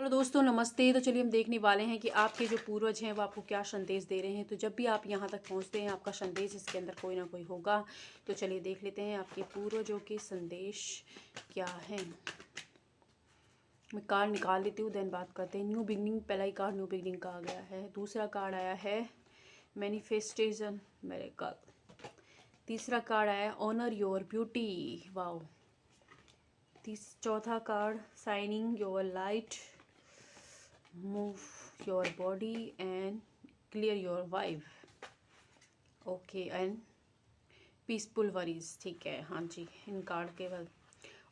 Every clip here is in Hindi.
हेलो दोस्तों, नमस्ते। तो चलिए हम देखने वाले हैं कि आपके जो पूर्वज हैं वो आपको क्या संदेश दे रहे हैं। तो जब भी आप यहाँ तक पहुँचते हैं आपका संदेश इसके अंदर कोई ना कोई होगा। तो चलिए देख लेते हैं आपके पूर्वजों के संदेश क्या हैं। मैं कार्ड निकाल लेती हूँ, देन बात करते हैं। न्यू बिगनिंग, पहला ही कार्ड न्यू बिगनिंग का आ गया है। दूसरा कार्ड आया है मैनिफेस्टेशन, मेरे का। तीसरा कार्ड आया है ऑनर योर ब्यूटी, वाओ। चौथा card shining your light, move your body and clear your vibe, okay and peaceful worries. ठीक है, हाँ जी, इन कार्ड के बाद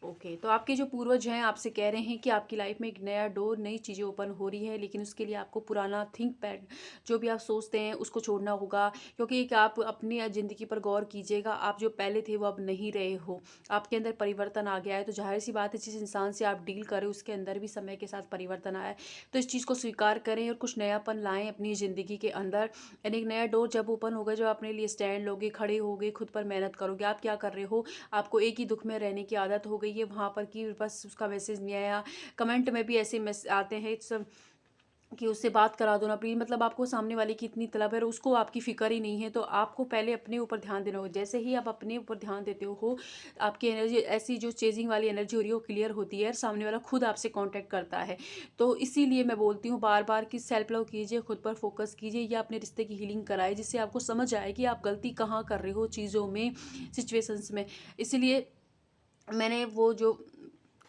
ओके। तो आपके जो पूर्वज हैं आपसे कह रहे हैं कि आपकी लाइफ में एक नया डोर, नई चीज़ें ओपन हो रही है, लेकिन उसके लिए आपको पुराना थिंक पैड, जो भी आप सोचते हैं उसको छोड़ना होगा। क्योंकि एक आप अपनी ज़िंदगी पर गौर कीजिएगा, आप जो पहले थे वो अब नहीं रहे हो, आपके अंदर परिवर्तन आ गया है। तो जाहिर सी बात है, जिस इंसान से आप डील करें उसके अंदर भी समय के साथ परिवर्तन आया है। तो इस चीज़ को स्वीकार करें और कुछ नयापन लाएँ अपनी ज़िंदगी के अंदर। यानी एक नया डोर जब ओपन होगा, जब अपने लिए स्टैंड लोगे, खड़े होगे, खुद पर मेहनत करोगे। आप क्या कर रहे हो, आपको एक ही दुख में रहने की आदत हो गई है वहाँ पर कि बस उसका मैसेज नहीं आया। कमेंट में भी ऐसे मैसेज आते हैं सब कि उससे बात करा दो ना प्लीज़। मतलब आपको सामने वाले की इतनी तलब है और उसको आपकी फ़िक्र ही नहीं है। तो आपको पहले अपने ऊपर ध्यान देना होगा। जैसे ही आप अपने ऊपर ध्यान देते हो, आपकी एनर्जी ऐसी जो चेजिंग वाली एनर्जी हो रही है वो क्लियर होती है और सामने वाला खुद आपसे कांटेक्ट करता है। तो इसीलिए मैं बोलती हूँ बार बार कि सेल्फ लव कीजिए, खुद पर फोकस कीजिए या अपने रिश्ते की हीलिंग कराए, जिससे आपको समझ आए कि आप गलती कहाँ कर रहे हो चीज़ों में, सिचुएशंस में। इसलिए मैंने वो जो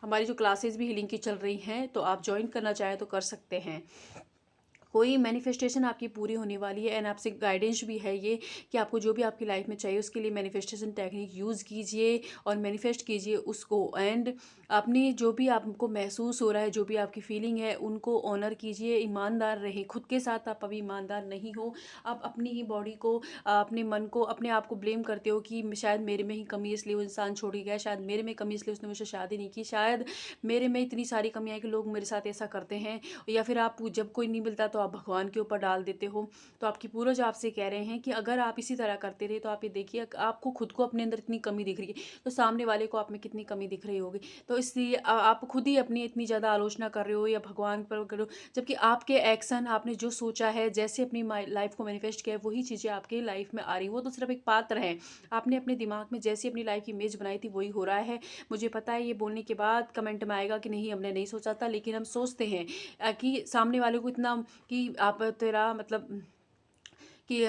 हमारी जो क्लासेस भी हीलिंग की चल रही हैं, तो आप ज्वाइन करना चाहें तो कर सकते हैं। कोई मैनिफेस्टेशन आपकी पूरी होने वाली है एंड आपसे गाइडेंस भी है ये कि आपको जो भी आपकी लाइफ में चाहिए उसके लिए मैनिफेस्टेशन टेक्निक यूज़ कीजिए और मैनिफेस्ट कीजिए उसको। एंड अपनी जो भी आपको महसूस हो रहा है, जो भी आपकी फीलिंग है, उनको ऑनर कीजिए, ईमानदार रहें खुद के साथ। आप अभी ईमानदार नहीं हो, आप अपनी ही बॉडी को, अपने मन को, अपने आप को ब्लेम करते हो कि शायद मेरे में ही कमी है इसलिए वो इंसान छोड़ के गया, शायद मेरे में कमी इसलिए उसने मुझसे शादी नहीं की, शायद मेरे में इतनी सारी कमियाँ हैं कि लोग मेरे साथ ऐसा करते हैं। या फिर आप जब कोई नहीं मिलता तो आप भगवान के ऊपर डाल देते हो। तो आपकी पूर्वज आपसे कह रहे हैं कि अगर आप इसी तरह करते रहे तो आप ये देखिए, आपको खुद को अपने अंदर इतनी कमी दिख रही है तो सामने वाले को आप में कितनी कमी दिख रही होगी। तो इसलिए आप खुद ही अपनी इतनी ज़्यादा आलोचना कर रहे हो या भगवान पर करो, जबकि आपके एक्शन, आपने जो सोचा है, जैसे अपनी लाइफ को मैनिफेस्ट किया है, वही चीज़ें आपके लाइफ में आ रही। वो तो सिर्फ एक पात्र है। आपने अपने दिमाग में जैसी अपनी लाइफ की इमेज बनाई थी वही हो रहा है। मुझे पता है ये बोलने के बाद कमेंट में आएगा कि नहीं हमने नहीं सोचा था, लेकिन हम सोचते हैं कि सामने वाले को इतना कि आप तेरा मतलब कि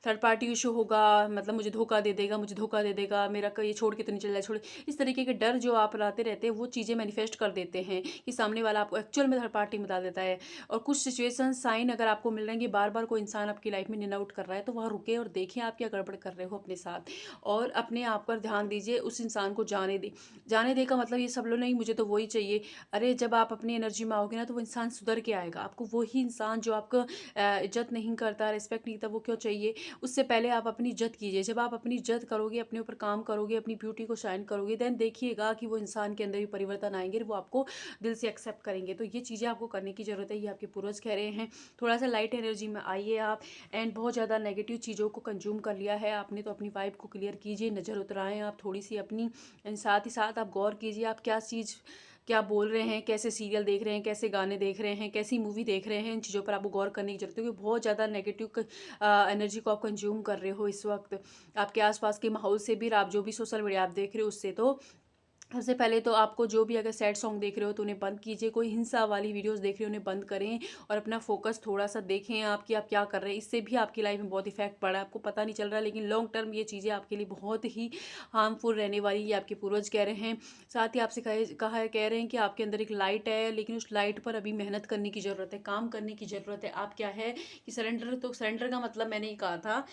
थर्ड पार्टी इशू होगा, मतलब मुझे धोखा दे देगा, मुझे धोखा दे देगा, मेरा ये छोड़ के तो नहीं चल जाए, छोड़। इस तरीके के डर जो आप लाते रहते हैं वो चीज़ें मैनिफेस्ट कर देते हैं कि सामने वाला आपको एक्चुअल में थर्ड पार्टी में डाल देता है। और कुछ सिचुएशन साइन अगर आपको मिल रहे हैं कि बार बार कोई इंसान आपकी लाइफ में इन आउट कर रहा है, तो वहाँ रुके और देखें आप क्या गड़बड़ कर रहे हो अपने साथ, और अपने आप पर ध्यान दीजिए। उस इंसान को जाने दे। जाने दे का मतलब ये सब लोग नहीं मुझे तो वही चाहिए। अरे जब आप अपनी एनर्जी में आओगे ना तो वो इंसान सुधर के आएगा। आपको वही इंसान जो आपको इज्जत नहीं करता, रिस्पेक्ट नहीं करता, वो क्यों चाहिए। उससे पहले आप अपनी इज्जत कीजिए। जब आप अपनी इज्जत करोगे, अपने ऊपर काम करोगे, अपनी ब्यूटी को शाइन करोगे, देन देखिएगा कि वो इंसान के अंदर भी परिवर्तन आएंगे, वो आपको दिल से एक्सेप्ट करेंगे। तो ये चीज़ें आपको करने की ज़रूरत है, ये आपके पूर्वज कह रहे हैं। थोड़ा सा लाइट एनर्जी में आइए आप। एंड बहुत ज़्यादा नेगेटिव चीज़ों को कंज्यूम कर लिया है आपने, तो अपनी वाइब को क्लियर कीजिए, नज़र उतराएं आप थोड़ी सी अपनी। एंड साथ ही साथ आप गौर कीजिए आप क्या चीज़, क्या बोल रहे हैं, कैसे सीरियल देख रहे हैं, कैसे गाने देख रहे हैं, कैसी मूवी देख रहे हैं। इन चीज़ों पर आपको गौर करने की जरूरत है, क्योंकि बहुत ज़्यादा नेगेटिव एनर्जी को आप कंज्यूम कर रहे हो इस वक्त आपके आसपास के माहौल से भी, आप जो भी सोशल मीडिया आप देख रहे हो उससे। तो सबसे पहले तो आपको जो भी अगर सैड सॉन्ग देख रहे हो तो उन्हें बंद कीजिए, कोई हिंसा वाली वीडियोस देख रहे हो उन्हें बंद करें और अपना फोकस थोड़ा सा देखें आप कि आप क्या कर रहे हैं। इससे भी आपकी लाइफ में बहुत इफेक्ट पड़ा है, आपको पता नहीं चल रहा है, लेकिन लॉन्ग टर्म ये चीज़ें आपके लिए बहुत ही हार्मफुल रहने वाली, ये आपके पूर्वज कह रहे हैं। साथ ही आपसे कह रहे हैं कि आपके अंदर एक लाइट है, लेकिन उस लाइट पर अभी मेहनत करने की ज़रूरत है, काम करने की ज़रूरत है। आप क्या है कि सरेंडर, तो सरेंडर का मतलब मैंने ही कहा था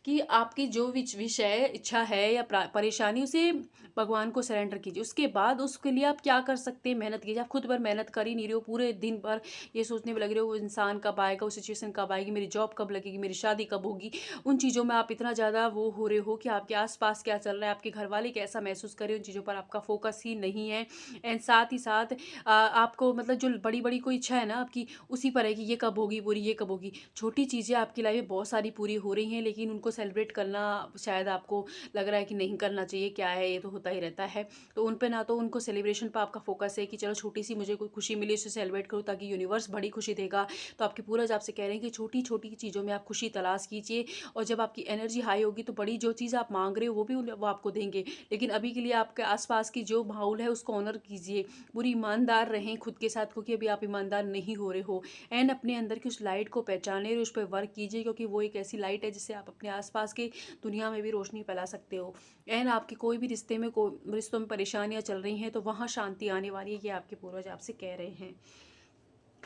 कि आपकी जो विषय इच्छा है या परेशानी, उसे भगवान को सरेंडर कीजिए। उसके बाद उसके लिए आप क्या कर सकते हैं, मेहनत कीजिए। आप खुद पर मेहनत कर ही नहीं रहे हो, पूरे दिन पर ये सोचने में लग रहे हो वो इंसान कब आएगा, वो सिचुएशन कब आएगी, मेरी जॉब कब लगेगी, मेरी शादी कब होगी। उन चीज़ों में आप इतना ज़्यादा वो हो रहे हो कि आपके आसपास क्या चल रहा है, आपके घर वाले कैसा महसूस कर रहे हो, उन चीज़ों पर आपका फोकस ही नहीं है। एंड साथ ही साथ आपको मतलब जो बड़ी बड़ी कोई इच्छा है ना आपकी, उसी पर है कि ये कब होगी पूरी, ये कब होगी। छोटी चीज़ें आपकी लाइफ में बहुत सारी पूरी हो रही हैं, लेकिन लेकिन उनको सेलिब्रेट करना शायद आपको लग रहा है कि नहीं करना चाहिए, क्या है ये तो होता ही रहता है। तो उन पे ना तो उनको सेलिब्रेशन पे आपका फोकस है कि चलो छोटी सी मुझे कोई खुशी मिली उसे सेलिब्रेट करूँ ताकि यूनिवर्स बड़ी खुशी देगा। तो आपके पूर्वज आपसे कह रहे हैं कि छोटी छोटी चीज़ों में आप खुशी तलाश कीजिए, और जब आपकी एनर्जी हाई होगी तो बड़ी जो चीज़ आप मांग रहे हो वो आपको देंगे। लेकिन अभी के लिए आपके आसपास की जो माहौल है उसको ऑनर कीजिए, पूरी ईमानदार रहें खुद के साथ, क्योंकि अभी आप ईमानदार नहीं हो रहे हो। एंड अपने अंदर की उस लाइट को पहचाने और उस पर वर्क कीजिए, क्योंकि वो एक ऐसी लाइट है जिससे आप अपने आसपास की दुनिया में भी रोशनी फैला सकते हो। एंड आपके कोई भी रिश्तों में परेशानियां चल रही हैं तो वहाँ शांति आने वाली है, ये आपके पूर्वज आपसे कह रहे हैं।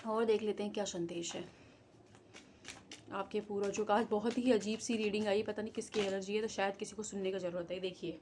और देख लेते हैं क्या संदेश है आपके पूर्वजों का। आज बहुत ही अजीब सी रीडिंग आई, पता नहीं किसकी एनर्जी है, तो शायद किसी को सुनने का ज़रूरत है। देखिए,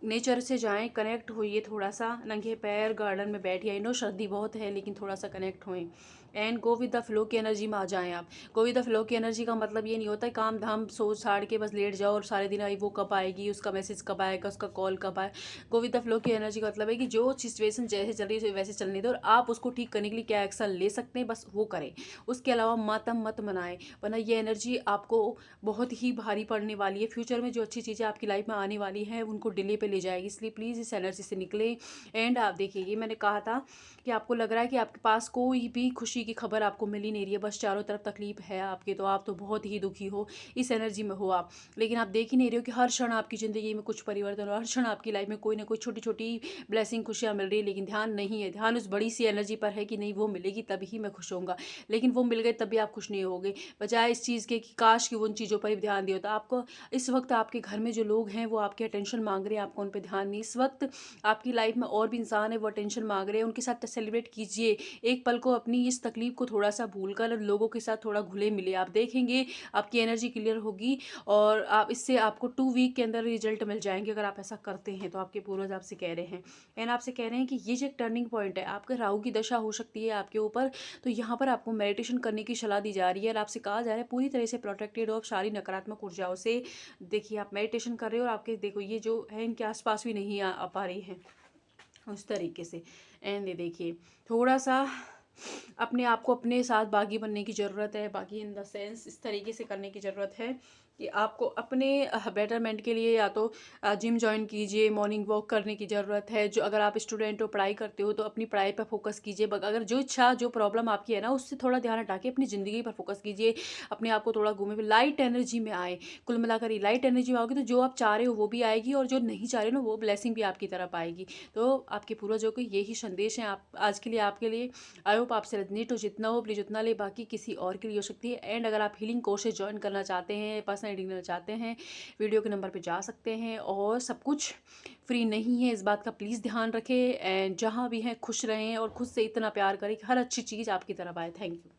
नेचर से जाएं, कनेक्ट होइए थोड़ा सा, नंगे पैर गार्डन में बैठिए। आई नो सर्दी बहुत है लेकिन थोड़ा सा कनेक्ट होएं। And go with the flow की एनर्जी में आ जाएं आप। गो विद द फ्लो की एनर्जी का मतलब ये नहीं होता है काम धाम सोच साड़ के बस लेट जाओ और सारे दिन आई वो कब आएगी, उसका मैसेज कब आएगा, उसका कॉल कब आए। गो विद द फ्लो की एनर्जी का मतलब है कि जो सिचुएशन जैसे चल रही है वैसे चलने दो, और आप उसको ठीक करने के लिए क्या एक्शन ले सकते हैं बस वो करें। उसके अलावा मातम मत मनाएं, वरना ये एनर्जी आपको बहुत ही भारी पड़ने वाली है। फ्यूचर में जो अच्छी चीज़ें आपकी लाइफ में आने वाली हैं उनको डिले पे ले जाएगी, इसलिए प्लीज़ इस एनर्जी से निकलें। एंड आप देखिए, ये मैंने कहा था कि आपको लग रहा है कि आपके पास कोई भी खुशी की खबर आपको मिल ही नहीं रही है, बस चारों तरफ तकलीफ है आपके, तो आप तो बहुत ही दुखी हो, इस एनर्जी में हो आप। लेकिन आप देख ही नहीं रहे हो कि हर क्षण आपकी ज़िंदगी में कुछ परिवर्तन हो, हर क्षण आपकी लाइफ में कोई ना कोई छोटी छोटी ब्लेसिंग खुशियाँ मिल रही है। लेकिन ध्यान नहीं है, ध्यान उस बड़ी सी एनर्जी पर है कि नहीं वो मिलेगी तभी मैं खुश होऊंगा, लेकिन वो मिल गए तभी आप खुश नहीं होगे। बजाय इस चीज़ के कि काश कि उन चीज़ों पर भी ध्यान दिया होता आपको। इस वक्त आपके घर में जो लोग हैं वो आपकी अटेंशन मांग रहे हैं, आपको उन पर ध्यान नहीं। इस वक्त आपकी लाइफ में और भी इंसान है वो अटेंशन मांग रहे हैं, उनके साथ सेलिब्रेट कीजिए। एक पल को अपनी इस तकलीफ को थोड़ा सा भूल कर लोगों के साथ थोड़ा घुले मिले, आप देखेंगे आपकी एनर्जी क्लियर होगी, और आप इससे आपको 2 वीक के अंदर रिजल्ट मिल जाएंगे अगर आप ऐसा करते हैं तो। आपके पूर्वज आपसे कह रहे हैं, एंड आपसे कह रहे हैं कि ये जो एक टर्निंग पॉइंट है, आपके राहु की दशा हो सकती है आपके ऊपर, तो यहाँ पर आपको मेडिटेशन करने की सलाह दी जा रही है, और आपसे कहा जा रहा है पूरी तरह से प्रोटेक्टेड हो आप सारी नकारात्मक ऊर्जाओं से। देखिए, आप मेडिटेशन कर रहे हो और आपके देखो ये जो है इनके आसपास भी नहीं आ पा रही हैं उस तरीके से। एंड ये देखिए, थोड़ा सा अपने आप को अपने साथ बागी बनने की ज़रूरत है। बागी इन द सेंस इस तरीके से करने की ज़रूरत है कि आपको अपने बेटरमेंट के लिए या तो जिम ज्वाइन कीजिए, मॉर्निंग वॉक करने की ज़रूरत है। जो अगर आप स्टूडेंट हो, पढ़ाई करते हो, तो अपनी पढ़ाई पर फोकस कीजिए। अगर जो इच्छा जो प्रॉब्लम आपकी है ना उससे थोड़ा ध्यान हटा के अपनी ज़िंदगी पर फोकस कीजिए, अपने आप को थोड़ा घूमे, लाइट एनर्जी में आए। कुल मिलाकर ये लाइट एनर्जी में आओगे तो जो आप चाह रहे हो वो भी आएगी, और जो नहीं चाह रहे हो ना वो ब्लेसिंग भी आपकी तरफ आएगी। तो आपके पूर्वजों के यही संदेश हैं आप आज के लिए, आपके लिए। आई होप आपसे रेजोनेट हो, जितना हो प्लीज उतना ले, बाकी किसी और के लिए हो सकती है। एंड अगर आप हीलिंग कोर्सेज ज्वाइन करना चाहते हैं, पर्सनल रीडिंग करना चाहते हैं, वीडियो के नंबर पे जा सकते हैं। और सब कुछ फ्री नहीं है, इस बात का प्लीज़ ध्यान रखें। एंड जहाँ भी हैं खुश रहें और खुद से इतना प्यार करें कि हर अच्छी चीज़ आपकी तरफ आए। Thank you.